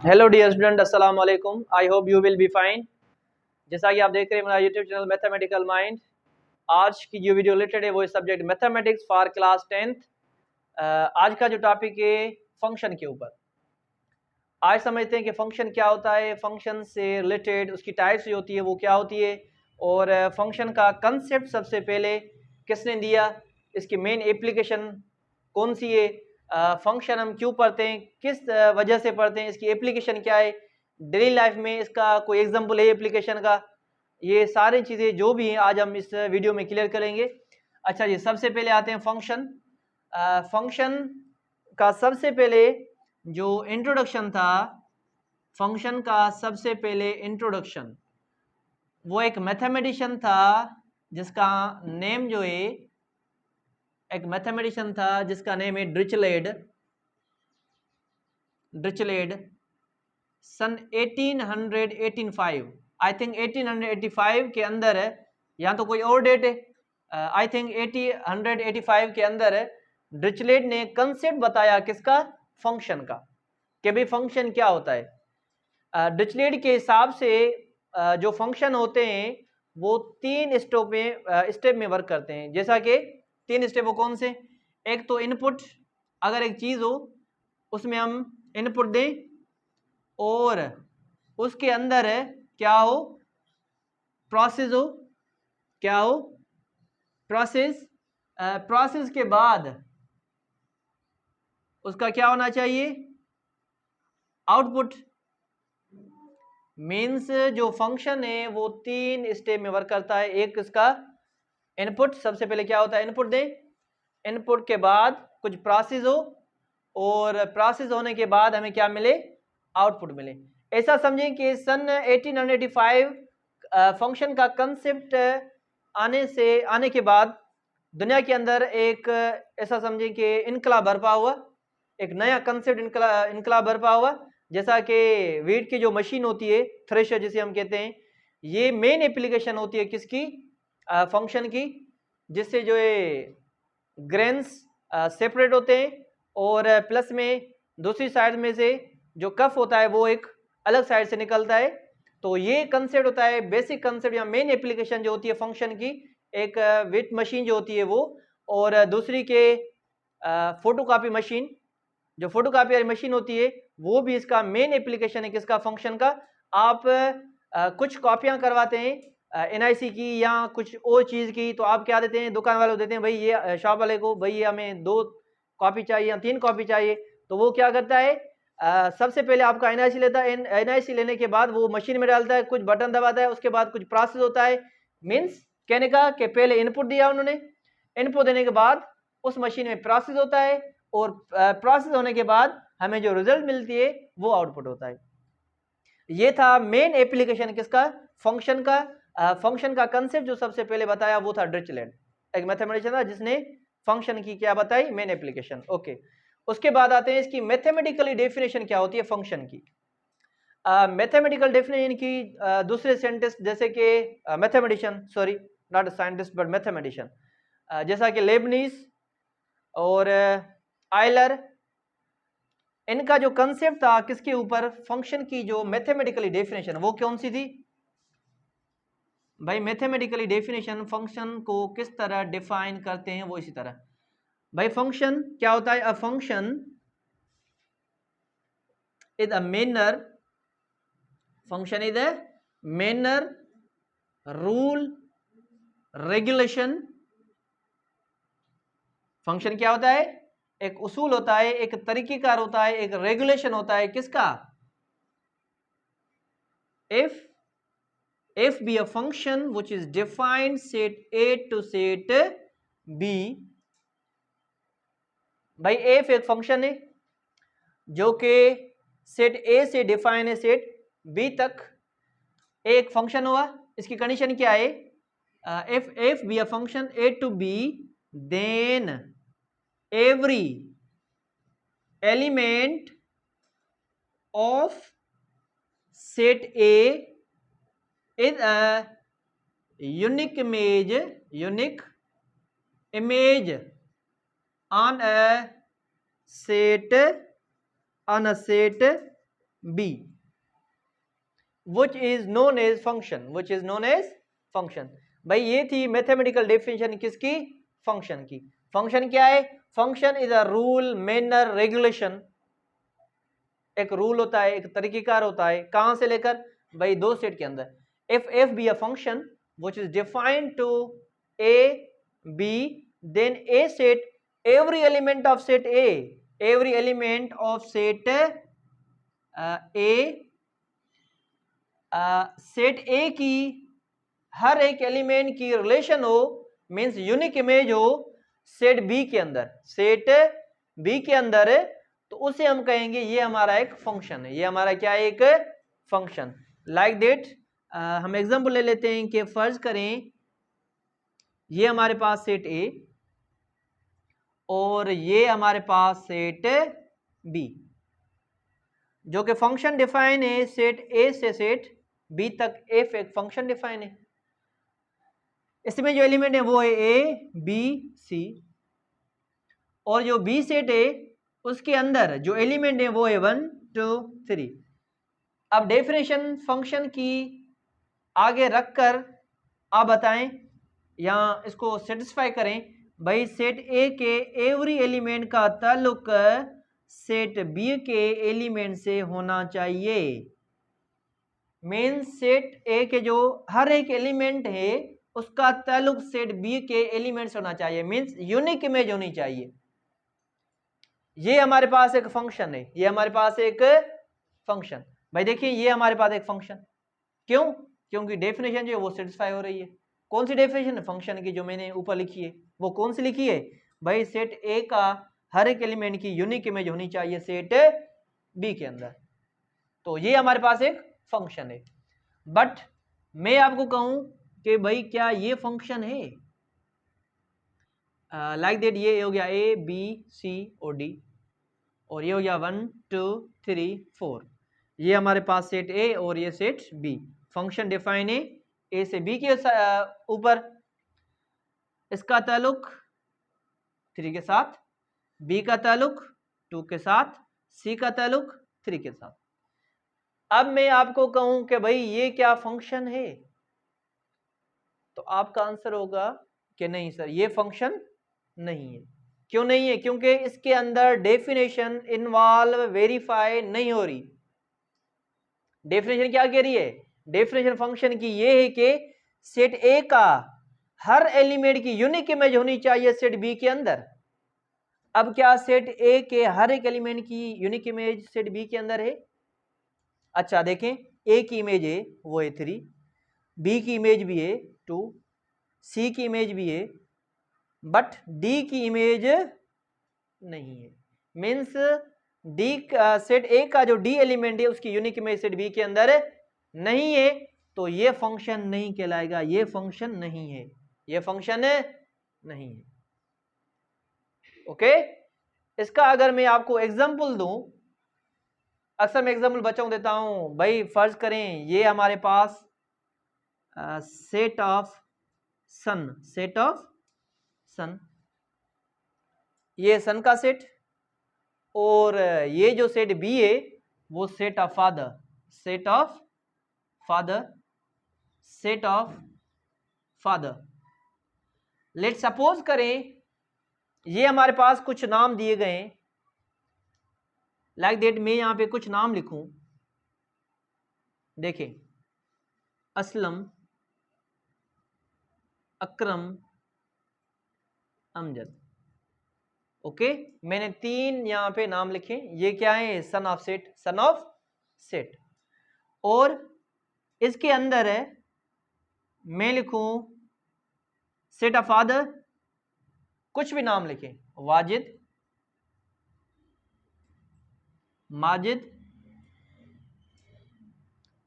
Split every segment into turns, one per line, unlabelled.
Hello dear student, अस्सलाम वालेकुम। I hope you will be fine. जैसा कि आप देख रहे हैं मेरा यूट्यूब चैनल मैथमेटिकल माइंड। आज की जो वीडियो रिलेटेड है वो इस subject mathematics for class 10th। आज का जो टॉपिक है फंक्शन के ऊपर। आज समझते हैं कि फंक्शन क्या होता है, फंक्शन से रिलेटेड उसकी टाइप्स जो होती है वो क्या होती है, और फंक्शन का कंसेप्ट सबसे पहले किसने दिया, इसकी मेन एप्लीकेशन कौन सी है, फंक्शन हम क्यों पढ़ते हैं, किस वजह से पढ़ते हैं, इसकी एप्लीकेशन क्या है, डेली लाइफ में इसका कोई एग्जांपल है एप्लीकेशन का। ये सारी चीज़ें जो भी हैं आज हम इस वीडियो में क्लियर करेंगे। अच्छा जी, सबसे पहले आते हैं फंक्शन। फंक्शन का सबसे पहले जो इंट्रोडक्शन था, फंक्शन का सबसे पहले इंट्रोडक्शन वो एक मैथमेटिशियन था जिसका नेम जो है, एक मैथमेटिशियन था जिसका नेम है ड्रिचलेड। ड्रिचलेड सन 1885, आई थिंक 1885 के अंदर है, या तो कोई और डेट है, आई थिंक 1885 के अंदर है। ड्रिचलेड ने कंसेप्ट बताया किसका, फंक्शन का, कि भाई फंक्शन क्या होता है। डिरिचलेट के हिसाब से जो फंक्शन होते हैं वो तीन स्टेप में वर्क करते हैं। जैसा कि तीन स्टेप वो कौन से, एक तो इनपुट, अगर एक चीज़ हो उसमें हम इनपुट दें और उसके अंदर है क्या हो, प्रोसेस हो, क्या हो, प्रोसेस। प्रोसेस के बाद उसका क्या होना चाहिए, आउटपुट। मीन्स जो फंक्शन है वो तीन स्टेप में वर्क करता है। एक इसका इनपुट, सबसे पहले क्या होता है, इनपुट दें, इनपुट के बाद कुछ प्रोसेस हो, और प्रोसेस होने के बाद हमें क्या मिले, आउटपुट मिले। ऐसा समझें कि सन 1885 फंक्शन का कंसेप्ट आने के बाद दुनिया के अंदर एक ऐसा समझें कि इनकलाब बरपा हुआ, एक नया कंसेप्ट इनकलाब बरपा हुआ। जैसा कि वीट की जो मशीन होती है, थ्रेशर जिसे हम कहते हैं, ये मेन एप्लीकेशन होती है किसकी, फंक्शन की, जिससे जो है ग्रेन्स सेपरेट होते हैं, और प्लस में दूसरी साइड में से जो कफ होता है वो एक अलग साइड से निकलता है। तो ये कंसेप्ट होता है, बेसिक कंसेप्ट या मेन एप्लीकेशन जो होती है फंक्शन की, एक वेट मशीन जो होती है वो, और दूसरी के फोटोकॉपी मशीन, जो फोटोकॉपी वाली मशीन होती है वो भी इसका मेन एप्लीकेशन है किसका, फंक्शन का। आप कुछ कॉपियां करवाते हैं एनआईसी की या कुछ और चीज़ की, तो आप क्या देते हैं, दुकान वाले को देते हैं, भाई ये शॉप वाले को, भाई ये हमें 2 कॉपी चाहिए या 3 कॉपी चाहिए। तो वो क्या करता है, सबसे पहले आपका एनआईसी लेता है, एनआईसी लेने के बाद वो मशीन में डालता है, कुछ बटन दबाता है, उसके बाद कुछ प्रोसेस होता है। मीन्स कहने का कि पहले इनपुट दिया उन्होंने, इनपुट देने के बाद उस मशीन में प्रोसेस होता है, और प्रोसेस होने के बाद हमें जो रिजल्ट मिलती है वो आउटपुट होता है। ये था मेन एप्लीकेशन किसका, फंक्शन का। फंक्शन का कंसेप्ट जो सबसे पहले बताया वो था ड्रिचलेट, एक मैथमेटिशियन था जिसने फंक्शन की क्या बताई, मेन एप्लीकेशन। ओके, उसके बाद आते हैं इसकी मैथमेटिकली डेफिनेशन क्या होती है फंक्शन की। मैथमेटिकल डेफिनेशन की दूसरे साइंटिस्ट जैसे कि mathematician, sorry not scientist but mathematician, जैसा कि लेबनीज और आयलर, इनका जो कंसेप्ट था किसके ऊपर, फंक्शन की जो मैथमेटिकली डेफिनेशन वो कौन सी थी भाई, मैथमेटिकली डेफिनेशन फंक्शन को किस तरह डिफाइन करते हैं वो इसी तरह। भाई फंक्शन क्या होता है, a function is a manner, function is a manner, rule, regulation. Function क्या होता है, एक उसूल होता है, एक तरीकेकार होता है, एक रेगुलेशन होता है किसका, if be a function which is defined set A to set B। भाई f एक फंक्शन है जो कि सेट A से डिफाइन है सेट B तक, एक फंक्शन हुआ, इसकी कंडीशन क्या है, if be a function A to B then every element of set A is a unique image on a set on a set B which is known as function। भाई ये थी mathematical definition किसकी? Function की। Function क्या है? Function is a rule, manner, regulation. एक rule होता है, एक तरीकेकार होता है। कहां से लेकर? भाई दो सेट के अंदर। If f be a function which is defined to A B, then A set every element of set A, every element of set A, set A की हर एक एलिमेंट की रिलेशन हो, मींस यूनिक इमेज हो set B के अंदर, set B के अंदर, तो उसे हम कहेंगे ये हमारा एक फंक्शन है। ये हमारा क्या है? एक फंक्शन। लाइक दैट हम एग्जांपल ले लेते हैं कि फर्ज करें ये हमारे पास सेट A और ये हमारे पास सेट B, जो कि फंक्शन डिफाइन है सेट A से सेट B तक। एफ एक फंक्शन डिफाइन है, इसमें जो एलिमेंट है वो है A, B, C, और जो B सेट है उसके अंदर जो एलिमेंट है वो है 1, 2, 3। अब डेफिनेशन फंक्शन की आगे रखकर आप बताएं या इसको सेटिस्फाई करें। भाई सेट ए के एवरी एलिमेंट का ताल्लुक सेट बी के एलिमेंट से होना चाहिए। मीन्स सेट ए के जो हर एक एलिमेंट है उसका ताल्लुक सेट बी के एलिमेंट से होना चाहिए, मीन्स यूनिक इमेज होनी चाहिए। ये हमारे पास एक फंक्शन है, ये हमारे पास एक फंक्शन। भाई देखिए ये हमारे पास एक फंक्शन, क्यों? क्योंकि डेफिनेशन जो है वो सेटिस्फाई हो रही है। कौन सी डेफिनेशन है? फंक्शन की जो मैंने ऊपर लिखी है। वो कौन सी लिखी है? भाई सेट ए का हर एक एलिमेंट की यूनिक इमेज होनी चाहिए सेट बी के अंदर। तो ये हमारे पास एक फंक्शन है। बट मैं आपको कहूं कि भाई क्या ये फंक्शन है? लाइक दैट ये हो गया ए, बी, सी और डी, और ये हो गया 1, 2, 3, 4। ये हमारे पास सेट ए और ये सेट बी। फंक्शन डिफाइन है ए से बी के ऊपर, इसका ताल्लुक 3 के साथ, बी का ताल्लुक 2 के साथ, सी का ताल्लुक 3 के साथ। अब मैं आपको कहूं कि भाई ये क्या फंक्शन है, तो आपका आंसर होगा कि नहीं सर ये फंक्शन नहीं है। क्यों नहीं है? क्योंकि इसके अंदर डेफिनेशन इन्वॉल्व वेरीफाई नहीं हो रही। डेफिनेशन क्या कह रही है? डेफिनेशन फंक्शन की ये है कि सेट ए का हर एलिमेंट की यूनिक इमेज होनी चाहिए सेट बी के अंदर। अब क्या सेट ए के हर एक एलिमेंट की यूनिक इमेज सेट बी के अंदर है? अच्छा देखें, ए की इमेज है वो है 3, बी की इमेज भी है 2, सी की इमेज भी है, बट डी की इमेज नहीं है। मीन्स डी सेट ए का जो डी एलिमेंट है उसकी यूनिक इमेज सेट बी के अंदर नहीं है, तो ये फंक्शन नहीं कहलाएगा। ये फंक्शन नहीं है, ये फंक्शन नहीं है। ओके, इसका अगर मैं आपको एग्जांपल दूं, अक्सर मैं एग्जांपल बच्चों देता हूं। भाई फर्ज करें ये हमारे पास set of son, set of son, ये सन का सेट, और ये जो सेट बी है वो set of father, set of father, set of father. Let suppose करें ये हमारे पास कुछ नाम दिए गए हैं, लाइक दैट मैं यहां पे कुछ नाम लिखूं। देखें, असलम, अकरम, अमजद। ओके, मैंने 3 यहां पे नाम लिखे। ये क्या है? Son of set, son of set. और इसके अंदर है मैं लिखूं सेट ऑफ फादर, कुछ भी नाम लिखें, वाजिद, माजिद,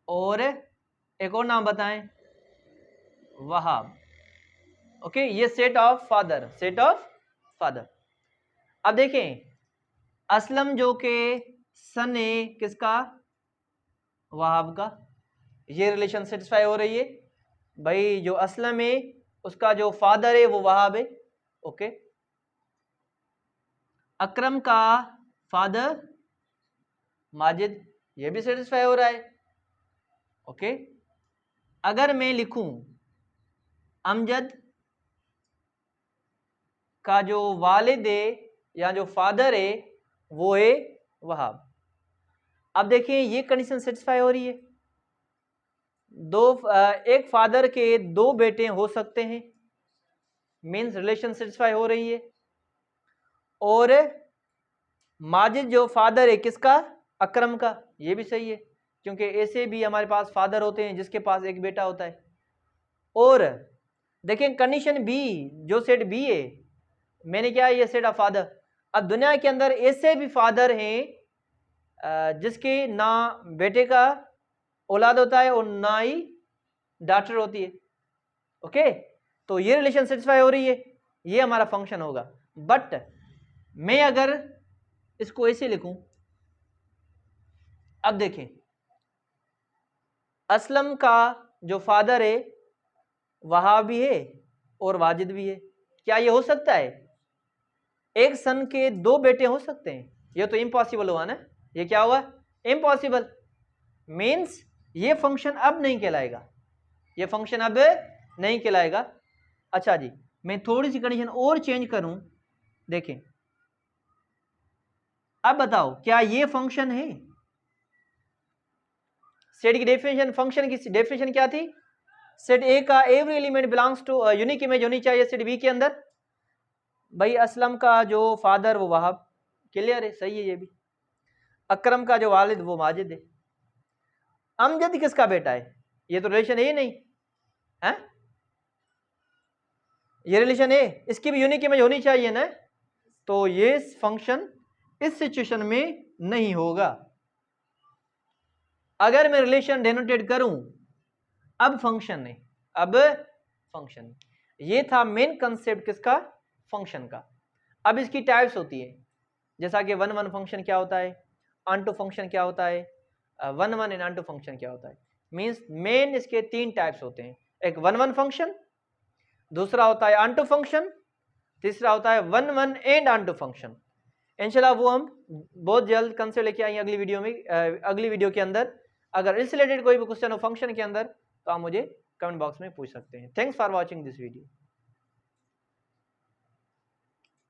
और एक और नाम बताएं, वहाब। ओके, ये set of father, set of father. अब देखें, असलम जो के सन है किसका? वहाब का। ये रिलेशन सेटिस्फाई हो रही है। भाई जो असलम है उसका जो फादर है वो वहाब है। ओके, अकरम का फादर माजिद, ये भी सेटिस्फाई हो रहा है। ओके, अगर मैं लिखूं अमजद का जो वालिद है या जो फादर है वो है वहाब। अब देखिए ये कंडीशन सेटिस्फाई हो रही है। एक फादर के 2 बेटे हो सकते हैं, मीन्स रिलेशन सेटिस्फाई हो रही है। और माजिद जो फादर है किसका, अकरम का, ये भी सही है क्योंकि ऐसे भी हमारे पास फादर होते हैं जिसके पास एक बेटा होता है। और देखें कंडीशन बी, जो सेट बी है, मैंने क्या है, ये सेट ऑफ फादर। अब दुनिया के अंदर ऐसे भी फादर हैं जिसके ना बेटे का औलाद होता है और ना ही डॉटर होती है। ओके, तो ये रिलेशन सेटिस्फाई हो रही है, ये हमारा फंक्शन होगा। बट मैं अगर इसको ऐसे लिखूं, अब देखें असलम का जो फादर है वहाब भी है और वाजिद भी है, क्या ये हो सकता है? एक सन के 2 बेटे हो सकते हैं? ये तो इम्पॉसिबल हुआ ना, ये क्या हुआ, इम्पॉसिबल। मीन्स ये फंक्शन अब नहीं कहलाएगा, ये फंक्शन अब नहीं कहलाएगा। अच्छा जी, मैं थोड़ी सी कंडीशन और चेंज करूं, देखें अब बताओ क्या ये फंक्शन है? सेट की डेफिनेशन, फंक्शन की डेफिनेशन क्या थी? सेट ए का every element belongs to unique image होनी चाहिए सेट बी के अंदर। भाई असलम का जो फादर वो वहाब, क्लियर है, सही है ये भी। अकरम का जो वालिद वो माजिद है। अमजद किसका बेटा है? ये तो रिलेशन है ही नहीं है, ये रिलेशन है, इसकी भी यूनिक इमेज होनी चाहिए ना, तो ये फंक्शन इस सिचुएशन में नहीं होगा। अगर मैं रिलेशन डेनोटेट करूं, अब फंक्शन है, अब फंक्शन। ये था मेन कंसेप्ट किसका, फंक्शन का। अब इसकी टाइप्स होती है, जैसा कि वन वन फंक्शन क्या होता है, अनटू फंक्शन क्या होता है, one one and unto function क्या होता है। मींस मेन इसके 3 टाइप्स होते हैं, एक वन वन फंक्शन, दूसरा होता है अनटू फंक्शन, तीसरा होता है one one and unto function. इंशाल्लाह वो हम बहुत जल्द कंसेप्ट लेके आएंगे अगली वीडियो में, अगली वीडियो के अंदर। अगर इससे रिलेटेड कोई भी क्वेश्चन हो फंक्शन के अंदर तो आप मुझे कमेंट बॉक्स में पूछ सकते हैं। Thanks for watching this video.